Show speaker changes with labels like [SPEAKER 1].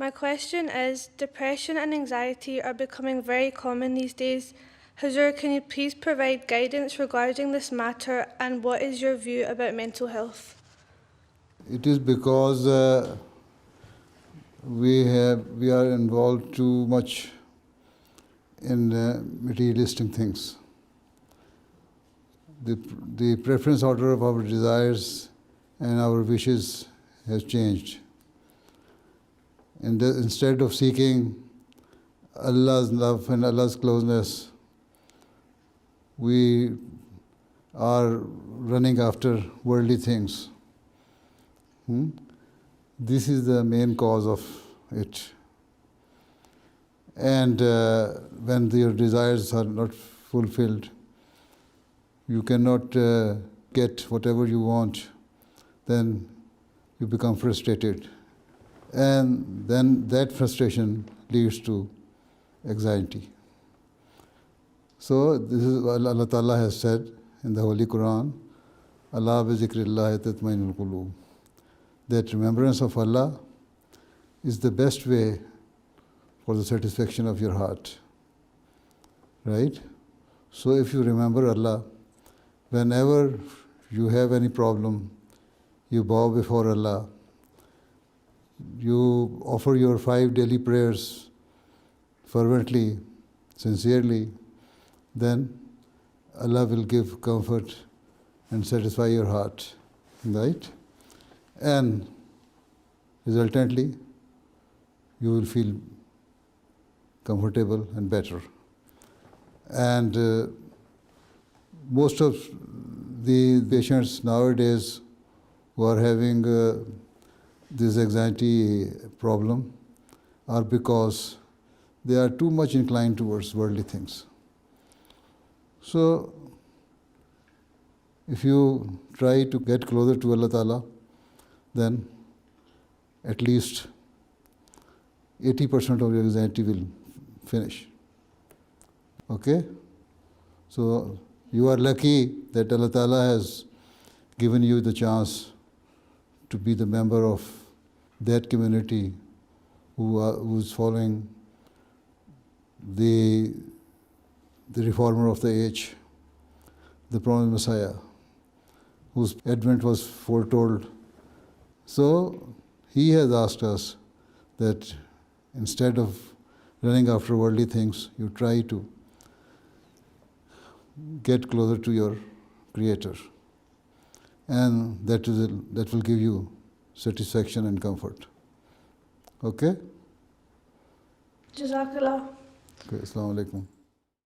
[SPEAKER 1] My question is, depression and anxiety are becoming very common these days. Hazur, can you please provide guidance regarding this matter, and what is your view about mental health?
[SPEAKER 2] It is because we are involved too much in materialistic things. The preference order of our desires and our wishes has changed. And instead of seeking Allah's love and Allah's closeness, we are running after worldly things. This is the main cause of it. And when your desires are not fulfilled, you cannot get whatever you want, then you become frustrated. And then that frustration leads to anxiety. So this is what Allah Ta'ala has said in the Holy Quran, Allah bi zikrillahi tatma'innul qulub, that remembrance of Allah is the best way for the satisfaction of your heart. Right? So if you remember Allah, whenever you have any problem, you bow before Allah, you offer your 5 daily prayers fervently, sincerely, then Allah will give comfort and satisfy your heart, right? And resultantly, you will feel comfortable and better. And most of the patients nowadays who are having this anxiety problem are because they are too much inclined towards worldly things. So, if you try to get closer to Allah Ta'ala, then at least 80% of your anxiety will finish. Okay? So, you are lucky that Allah Ta'ala has given you the chance to be the member of that community who is following the reformer of the age, the promised Messiah, whose advent was foretold. So he has asked us that instead of running after worldly things, you try to get closer to your Creator. And that will give you satisfaction and comfort. Okay?
[SPEAKER 1] Jazakallah.
[SPEAKER 2] Okay, Assalamu alaikum.